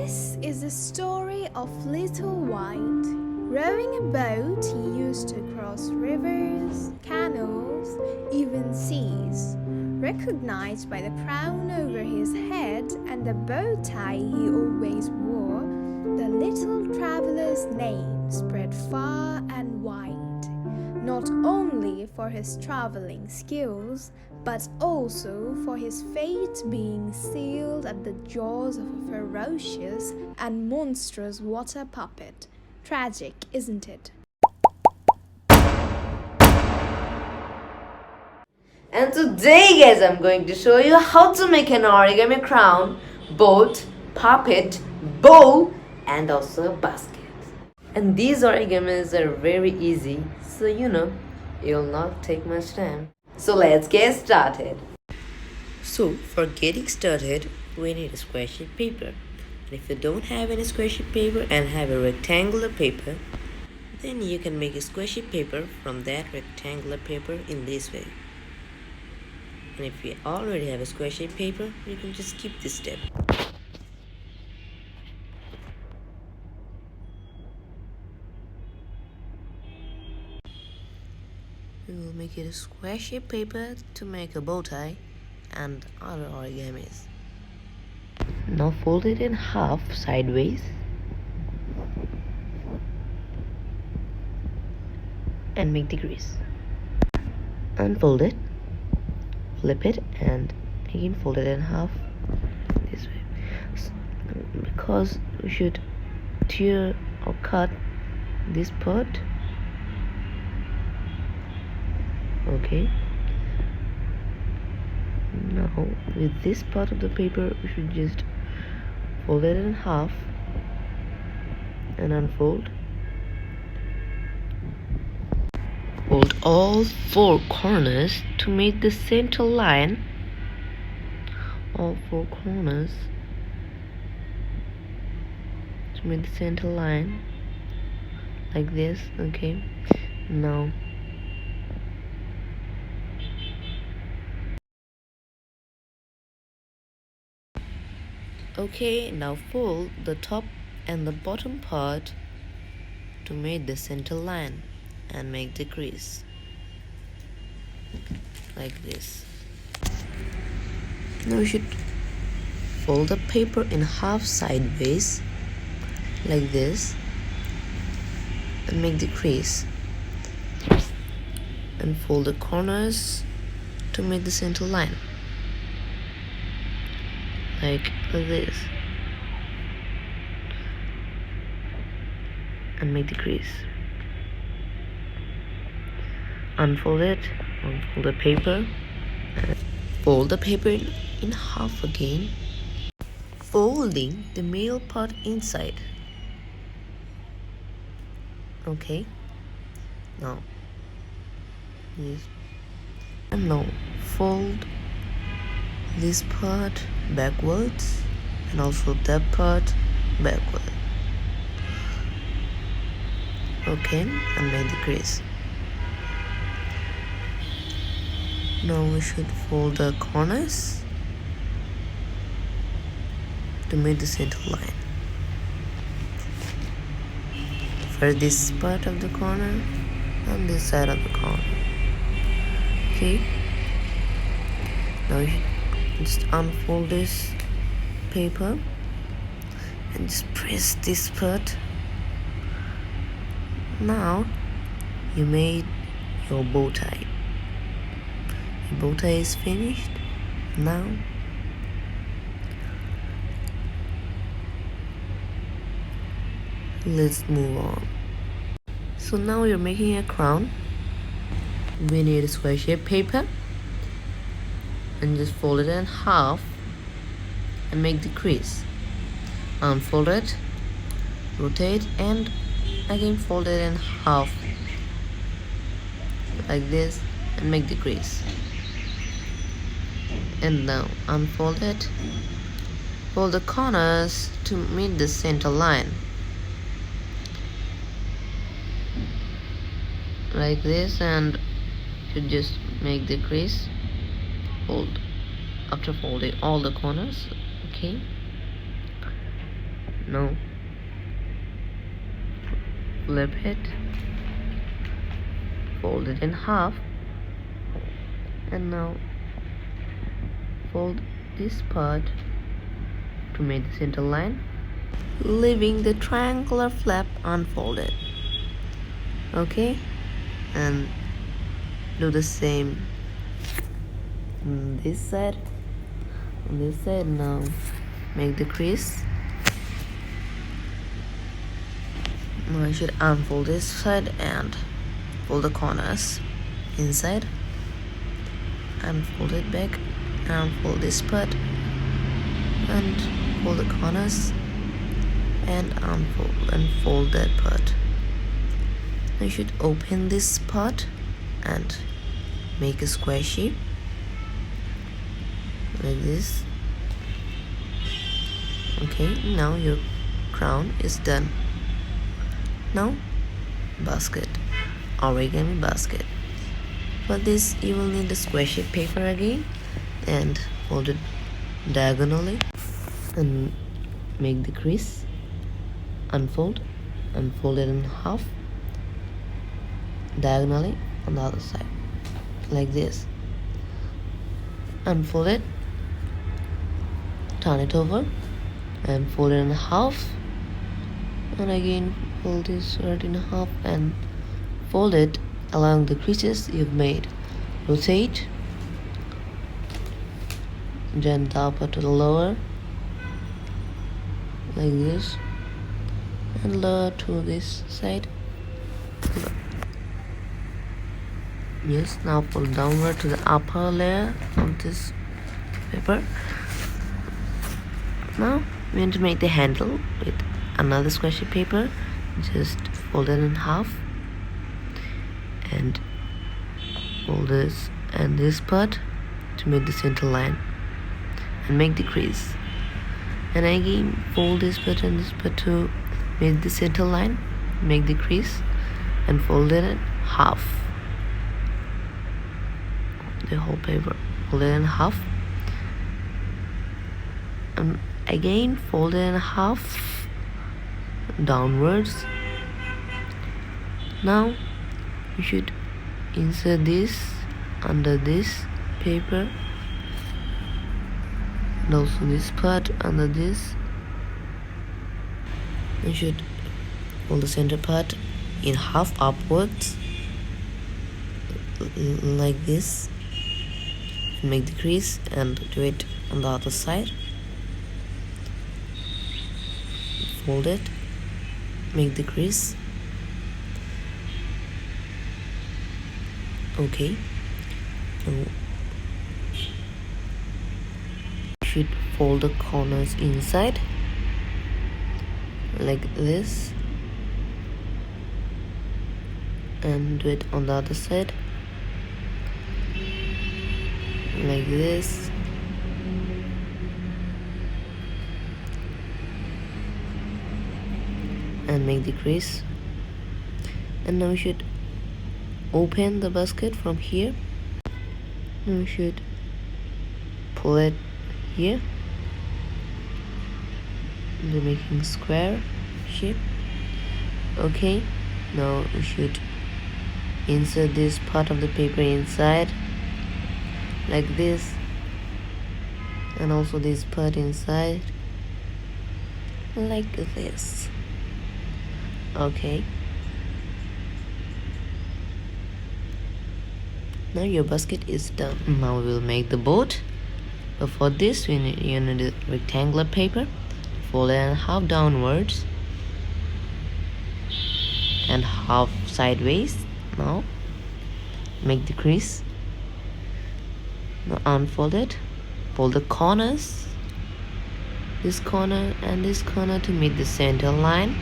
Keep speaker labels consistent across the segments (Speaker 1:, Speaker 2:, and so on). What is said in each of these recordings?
Speaker 1: This is the story of Little White. Rowing a boat, he used to cross rivers, canals, even seas. Recognized by the crown over his head and the bow tie he always wore, the little traveler's name spread far and wide, not only for his traveling skills, but also for his fate being sealed at the jaws of a ferocious and monstrous water puppet. Tragic, isn't it?
Speaker 2: And today guys I'm going to show you how to make an origami crown, boat, puppet, bow and also a basket. And these origamis are very easy, so it'll not take much time. So let's get started. So for getting started we need a square sheet paper. And if you don't have any square sheet paper and have a rectangular paper, then you can make a square sheet paper from that rectangular paper in this way. And if you already have a square sheet paper, you can just skip this step. We will make it a square shape paper to make a bow tie and other origamis. Now fold it in half sideways and make the crease. Unfold it, flip it and again fold it in half this way, because we should tear or cut this part. Okay, now with this part of the paper we should just fold it in half and unfold. Fold all four corners to make the center line. All four corners to make the center line like this. Okay, now fold the top and the bottom part to make the center line and make the crease like this. Now we should fold the paper in half sideways like this and make the crease, and fold the corners to make the center line like this and make the crease. Unfold it, unfold the paper, and fold the paper in half again, folding the middle part inside. Okay, now this, and now fold this part backwards and also that part backward. Okay, and make the crease. Now we should fold the corners to make the center line. For this part of the corner and this side of the corner. Okay, now you just unfold this paper and just press this part. Now you made your bow tie. Your bow tie is finished. Now let's move on. So now you're making a crown. We need a square shape paper and just fold it in half and make the crease. Unfold it, rotate and again fold it in half like this and make the crease. And now unfold it, fold the corners to meet the center line like this, and you just make the crease. Fold after folding all the corners. Okay, Now flip it, fold it in half, and now fold this part to make the center line, leaving the triangular flap unfolded. Okay, and do the same on this side. On this side, now make the crease. Now I should unfold this side and fold the corners inside, unfold it back, unfold this part and fold the corners and unfold and fold that part. Now you should open this part and make a square shape like this. Okay, now your crown is done. Now basket, origami basket. For this you will need the square shape paper again and fold it diagonally and make the crease, unfold it in half diagonally on the other side like this. Unfold it, turn it over and fold it in half, and again fold this right in half and fold it along the creases you've made. Rotate, then the upper to the lower like this, and lower to this side. Yes, now pull downward to the upper layer of this paper. Now we want to make the handle with another square shape paper. Just fold it in half and fold this and this part to make the center line and make the crease, and again fold this part and this part to make the center line, make the crease, and fold it in half. The whole paper, fold it in half and again fold it in half downwards. Now you should insert this under this paper and also this part under this. You should fold the center part in half upwards like this and make the crease and do it on the other side. Fold it, make the crease. Okay, now you should fold the corners inside like this and do it on the other side like this. And make the crease, and now we should open the basket from here. Now we should pull it here, and we're making square shape. Okay, now we should insert this part of the paper inside like this, and also this part inside like this. Okay, now your basket is done. Now we will make the boat, but for this you need a rectangular paper. Fold it in half downwards and half sideways. Now make the crease. Now unfold it, fold the corners, this corner and this corner to meet the center line.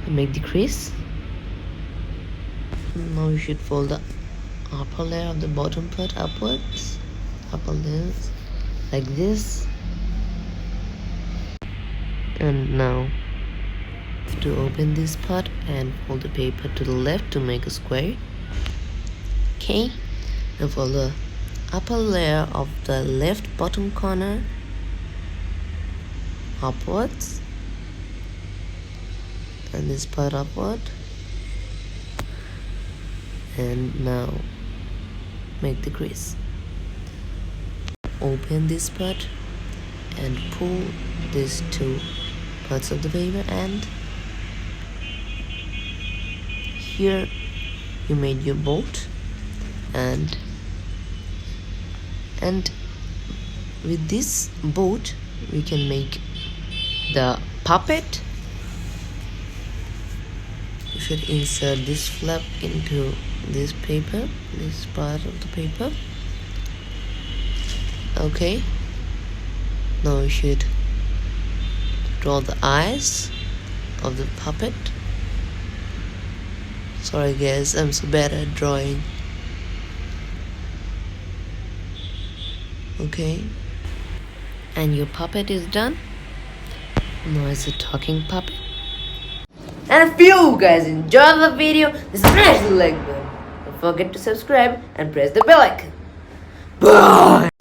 Speaker 2: Make the crease. Now you should fold the upper layer of the bottom part upwards, upper layers like this. And now to open this part and fold the paper to the left to make a square. Okay, now for the upper layer of the left bottom corner, upwards and this part upward, and now make the crease. Open this part and pull these two parts of the paper, and here you made your bolt, and with this bolt we can make the puppet. You should insert this flap into this paper, this part of the paper. Okay, now you should draw the eyes of the puppet. Sorry guys, I'm so bad at drawing. Okay, and your puppet is done. Now it's a talking puppet. And if you guys enjoyed the video, smash the like button. Don't forget to subscribe and press the bell icon. Bye!